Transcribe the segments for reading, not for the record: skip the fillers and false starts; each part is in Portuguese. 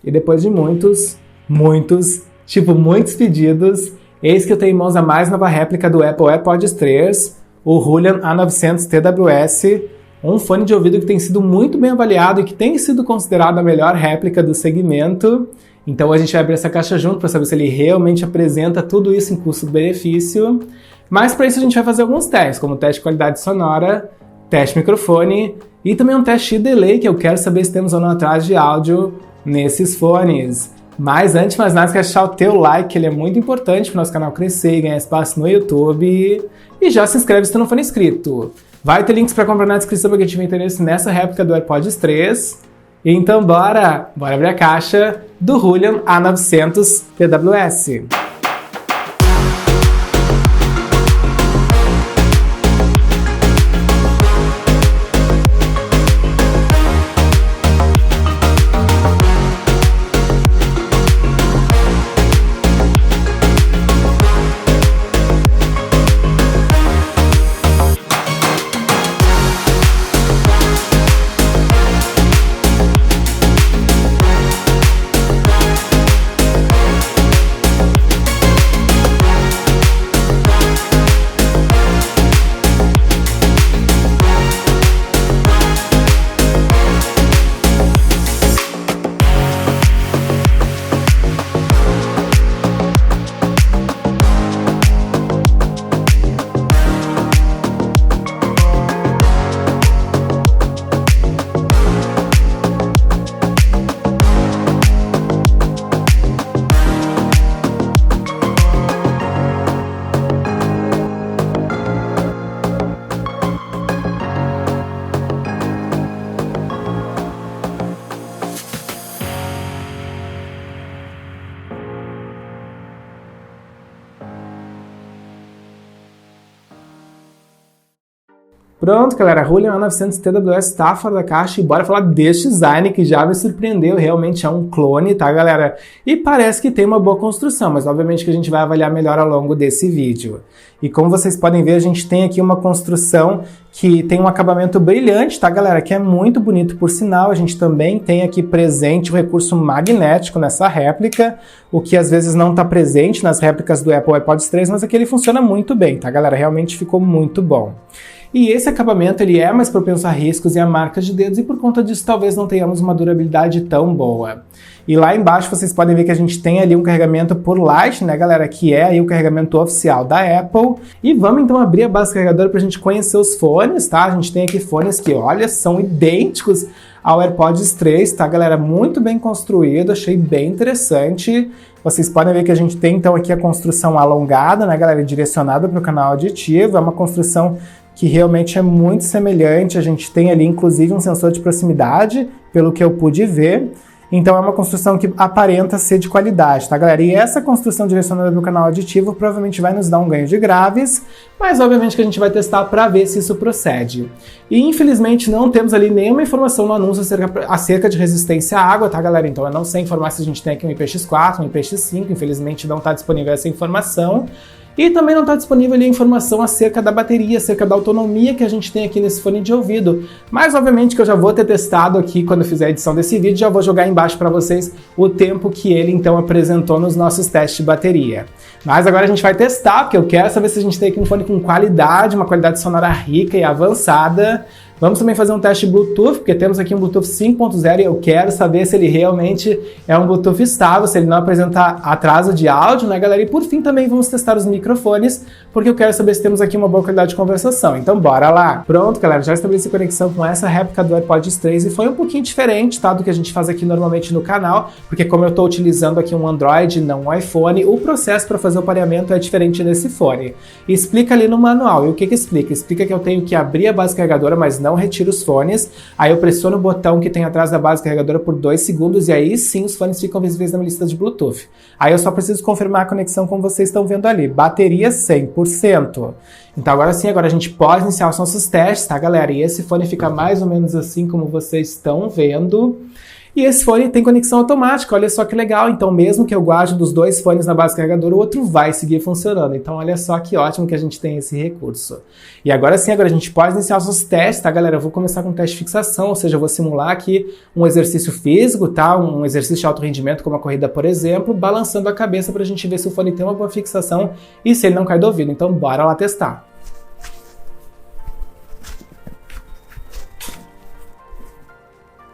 E depois de muitos pedidos, eis que eu tenho em mãos a mais nova réplica do Apple AirPods 3, o Julian A900 TWS, um fone de ouvido que tem sido muito bem avaliado e que tem sido considerado a melhor réplica do segmento. Então a gente vai abrir essa caixa junto para saber se ele realmente apresenta tudo isso em custo-benefício. Mas para isso a gente vai fazer alguns testes, como teste de qualidade sonora, teste microfone e também um teste de delay, que eu quero saber se temos ou não atraso de áudio nesses fones. Mas antes de mais nada, quero deixar o teu like, que ele é muito importante para o nosso canal crescer e ganhar espaço no YouTube. E já se inscreve se tu não for inscrito. Vai ter links para comprar na descrição para quem tiver interesse nessa réplica do AirPods 3. Então bora abrir a caixa do Julian A900 TWS. Pronto, galera, a Julian A900 TWS está fora da caixa e bora falar deste design que já me surpreendeu, realmente é um clone, tá, galera? E parece que tem uma boa construção, mas obviamente que a gente vai avaliar melhor ao longo desse vídeo. E como vocês podem ver, a gente tem aqui uma construção que tem um acabamento brilhante, tá, galera? Que é muito bonito, por sinal. A gente também tem aqui presente o recurso magnético nessa réplica, o que às vezes não está presente nas réplicas do Apple AirPods 3, mas aqui ele funciona muito bem, tá, galera? Realmente ficou muito bom. E esse acabamento ele é mais propenso a riscos e a marcas de dedos e por conta disso talvez não tenhamos uma durabilidade tão boa. E lá embaixo vocês podem ver que a gente tem ali um carregamento por Lightning, né, galera, que é aí o carregamento oficial da Apple. E vamos então abrir a base carregadora para a gente conhecer os fones, tá? A gente tem aqui fones que, olha, são idênticos ao AirPods 3, tá, galera? Muito bem construído, achei bem interessante. Vocês podem ver que a gente tem então aqui a construção alongada, né, galera, direcionada para o canal auditivo. É uma construção que realmente é muito semelhante. A gente tem ali inclusive um sensor de proximidade, pelo que eu pude ver. Então é uma construção que aparenta ser de qualidade, tá, galera? E essa construção direcionada para o canal auditivo provavelmente vai nos dar um ganho de graves, mas obviamente que a gente vai testar para ver se isso procede. E infelizmente não temos ali nenhuma informação no anúncio acerca de resistência à água, tá, galera? Então eu não sei informar se a gente tem aqui um IPX4, um IPX5, infelizmente não está disponível essa informação. E também não está disponível ali a informação acerca da bateria, acerca da autonomia que a gente tem aqui nesse fone de ouvido. Mas obviamente que eu já vou ter testado aqui quando eu fizer a edição desse vídeo, já vou jogar embaixo para vocês o tempo que ele então apresentou nos nossos testes de bateria. Mas agora a gente vai testar, porque eu quero saber se a gente tem aqui um fone com qualidade, uma qualidade sonora rica e avançada. Vamos também fazer um teste Bluetooth, porque temos aqui um Bluetooth 5.0 e eu quero saber se ele realmente é um Bluetooth estável, se ele não apresenta atraso de áudio, né, galera? E por fim também vamos testar os microfones, porque eu quero saber se temos aqui uma boa qualidade de conversação. Então bora lá! Pronto, galera, já estabeleci conexão com essa réplica do AirPods 3 e foi um pouquinho diferente, tá, do que a gente faz aqui normalmente no canal, porque como eu estou utilizando aqui um Android, não um iPhone, o processo para fazer o pareamento é diferente nesse fone. E explica ali no manual. E o que que explica? Explica que eu tenho que abrir a base carregadora, mas não retiro os fones, aí eu pressiono o botão que tem atrás da base carregadora por 2 segundos e aí sim os fones ficam visíveis na minha lista de Bluetooth. Aí eu só preciso confirmar a conexão como vocês estão vendo ali, bateria 100%. Então agora sim, agora a gente pode iniciar os nossos testes, tá, galera? E esse fone fica mais ou menos assim como vocês estão vendo. E esse fone tem conexão automática, olha só que legal. Então, mesmo que eu guarde dos dois fones na base carregadora, o outro vai seguir funcionando. Então, olha só que ótimo que a gente tem esse recurso. E agora sim, agora a gente pode iniciar os nossos testes, tá, galera? Eu vou começar com um teste de fixação, ou seja, eu vou simular aqui um exercício físico, tá? Um exercício de alto rendimento, como a corrida, por exemplo, balançando a cabeça pra gente ver se o fone tem uma boa fixação e se ele não cai do ouvido. Então, bora lá testar.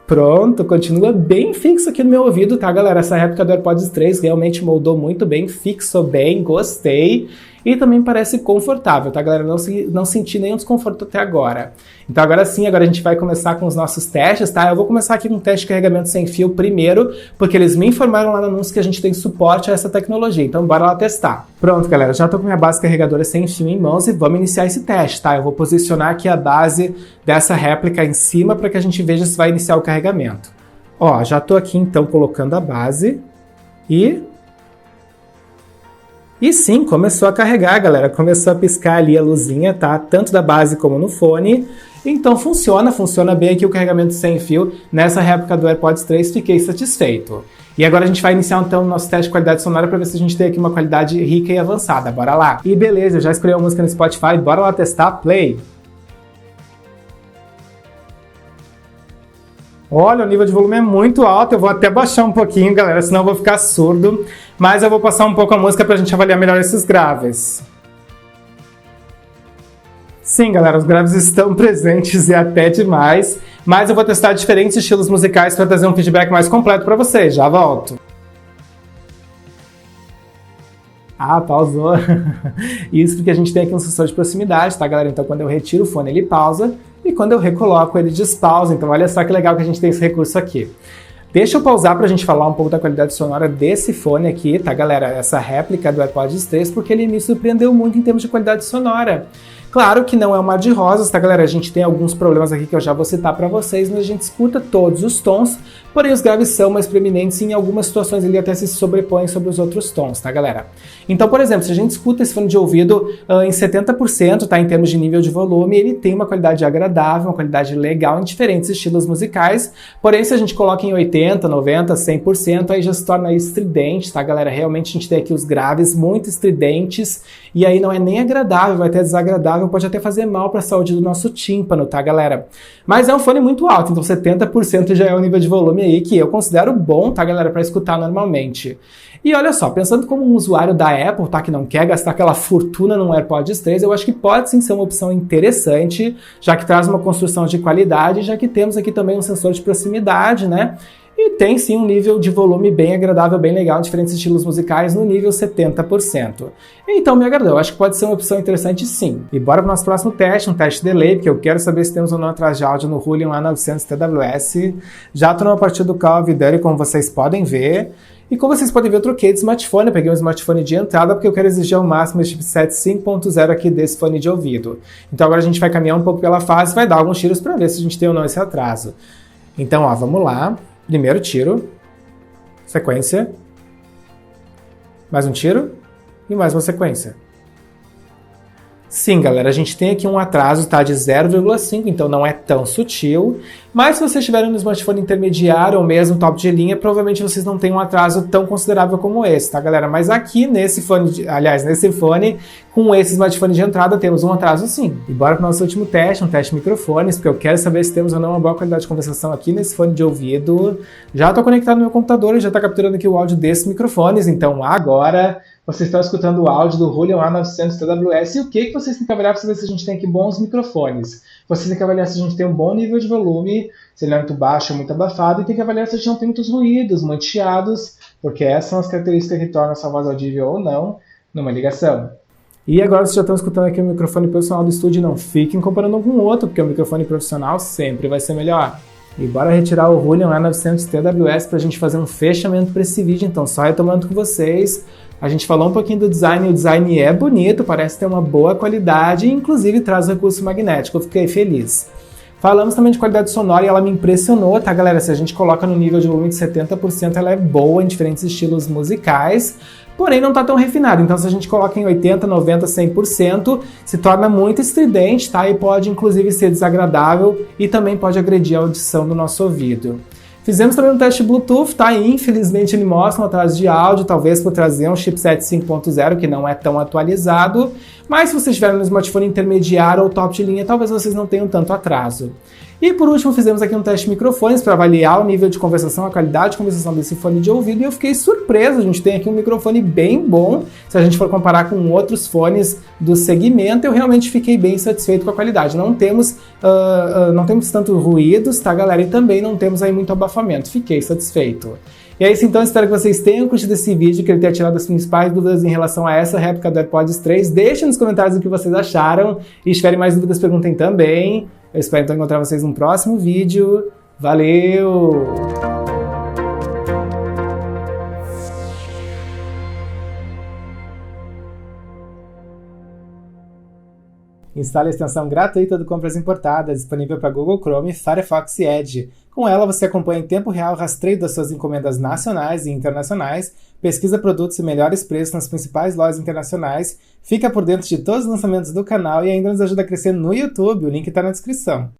Pronto, continua bem fixo aqui no meu ouvido, tá, galera? Essa réplica do AirPods 3 realmente moldou muito bem, fixou bem, gostei. E também parece confortável, tá, galera? Não senti nenhum desconforto até agora. Então agora sim, agora a gente vai começar com os nossos testes, tá? Eu vou começar aqui com um teste de carregamento sem fio primeiro, porque eles me informaram lá no anúncio que a gente tem suporte a essa tecnologia. Então bora lá testar. Pronto, galera, já tô com minha base carregadora sem fio em mãos e vamos iniciar esse teste, tá? Eu vou posicionar aqui a base dessa réplica em cima para que a gente veja se vai iniciar o carregamento. Ó, já tô aqui então colocando a base E sim, começou a carregar, galera. Começou a piscar ali a luzinha, tá? Tanto da base como no fone. Então funciona bem aqui o carregamento sem fio. Nessa réplica do AirPods 3, fiquei satisfeito. E agora a gente vai iniciar então o nosso teste de qualidade sonora para ver se a gente tem aqui uma qualidade rica e avançada. Bora lá! E beleza, eu já escolhi a música no Spotify, bora lá testar, play! Olha, o nível de volume é muito alto, eu vou até baixar um pouquinho, galera, senão eu vou ficar surdo. Mas eu vou passar um pouco a música pra gente avaliar melhor esses graves. Sim, galera, os graves estão presentes e até demais. Mas eu vou testar diferentes estilos musicais para trazer um feedback mais completo para vocês. Já volto. Ah, pausou. Isso porque a gente tem aqui um sensor de proximidade, tá, galera? Então quando eu retiro o fone, ele pausa. E quando eu recoloco, ele despausa. Então olha só que legal que a gente tem esse recurso aqui. Deixa eu pausar para a gente falar um pouco da qualidade sonora desse fone aqui, tá, galera? Essa réplica do AirPods 3, porque ele me surpreendeu muito em termos de qualidade sonora. Claro que não é um mar de rosas, tá, galera? A gente tem alguns problemas aqui que eu já vou citar para vocês, mas a gente escuta todos os tons, porém os graves são mais preeminentes e em algumas situações ele até se sobrepõe sobre os outros tons, tá, galera? Então, por exemplo, se a gente escuta esse fone de ouvido em 70%, tá, em termos de nível de volume, ele tem uma qualidade agradável, uma qualidade legal em diferentes estilos musicais, porém se a gente coloca em 80%, 90%, 100%, aí já se torna estridente, tá, galera? Realmente a gente tem aqui os graves muito estridentes e aí não é nem agradável, vai até desagradável, pode até fazer mal para a saúde do nosso tímpano, tá, galera? Mas é um fone muito alto, então 70% já é o nível de volume aí que eu considero bom, tá, galera, para escutar normalmente. E olha só, pensando como um usuário da Apple, tá, que não quer gastar aquela fortuna num AirPods 3, eu acho que pode sim ser uma opção interessante, já que traz uma construção de qualidade, já que temos aqui também um sensor de proximidade, né? E tem sim um nível de volume bem agradável, bem legal, diferentes estilos musicais no nível 70%. Então me agradou, eu acho que pode ser uma opção interessante sim. E bora para o nosso próximo teste, um teste de delay, porque eu quero saber se temos ou não atraso de áudio no Hulion A900 TWS. Já estou numa partida do Call of Duty, como vocês podem ver. E como vocês podem ver, eu troquei de smartphone, eu peguei um smartphone de entrada porque eu quero exigir ao máximo esse chipset 5.0 aqui desse fone de ouvido. Então agora a gente vai caminhar um pouco pela fase e vai dar alguns tiros para ver se a gente tem ou não esse atraso. Então, ó, vamos lá. Primeiro tiro, sequência, mais um tiro e mais uma sequência. Sim, galera, a gente tem aqui um atraso, tá, de 0,5, então não é tão sutil, mas se vocês estiverem no smartphone intermediário ou mesmo top de linha, provavelmente vocês não têm um atraso tão considerável como esse, tá, galera? Mas aqui nesse fone, nesse fone, com esse smartphone de entrada, temos um atraso sim. E bora para o nosso último teste, um teste de microfones, porque eu quero saber se temos ou não uma boa qualidade de conversação aqui nesse fone de ouvido. Já estou conectado no meu computador e já está capturando aqui o áudio desses microfones, então agora vocês estão escutando o áudio do Hulion A900 TWS e o que vocês têm que avaliar para saber se a gente tem aqui bons microfones. Vocês têm que avaliar se a gente tem um bom nível de volume, se ele é muito baixo ou muito abafado, e tem que avaliar se a gente não tem muitos ruídos, muitos chiados, porque essas são as características que tornam essa voz audível ou não numa ligação. E agora vocês já estão escutando aqui o microfone profissional do estúdio, não fiquem comparando um com o outro, porque o microfone profissional sempre vai ser melhor. E bora retirar o Hulion A900 TWS para a gente fazer um fechamento para esse vídeo, então só retomando com vocês. A gente falou um pouquinho do design, o design é bonito, parece ter uma boa qualidade e inclusive traz recurso magnético, eu fiquei feliz. Falamos também de qualidade sonora e ela me impressionou, tá, galera? Se a gente coloca no nível de volume de 70%, ela é boa em diferentes estilos musicais, porém não está tão refinado. Então se a gente coloca em 80%, 90%, 100%, se torna muito estridente, tá? E pode inclusive ser desagradável e também pode agredir a audição do nosso ouvido. Fizemos também um teste Bluetooth, tá? Infelizmente ele mostra um atraso de áudio, talvez por trazer um chipset 5.0 que não é tão atualizado, mas se vocês estiverem no smartphone intermediário ou top de linha, talvez vocês não tenham tanto atraso. E por último, fizemos aqui um teste de microfones para avaliar o nível de conversação, a qualidade de conversação desse fone de ouvido, e eu fiquei surpreso. A gente tem aqui um microfone bem bom, se a gente for comparar com outros fones do segmento, eu realmente fiquei bem satisfeito com a qualidade. Não temos tanto ruídos, tá, galera? E também não temos aí muito abafamento. Fiquei satisfeito. E é isso então, espero que vocês tenham curtido esse vídeo, que ele tenha tirado as principais dúvidas em relação a essa réplica do AirPods 3. Deixem nos comentários o que vocês acharam, e se tiverem mais dúvidas, perguntem também. Eu espero então encontrar vocês no próximo vídeo. Valeu! Instale a extensão gratuita do Compras Importadas, disponível para Google Chrome, Firefox e Edge. Com ela, você acompanha em tempo real o rastreio das suas encomendas nacionais e internacionais, pesquisa produtos e melhores preços nas principais lojas internacionais, fica por dentro de todos os lançamentos do canal e ainda nos ajuda a crescer no YouTube. O link está na descrição.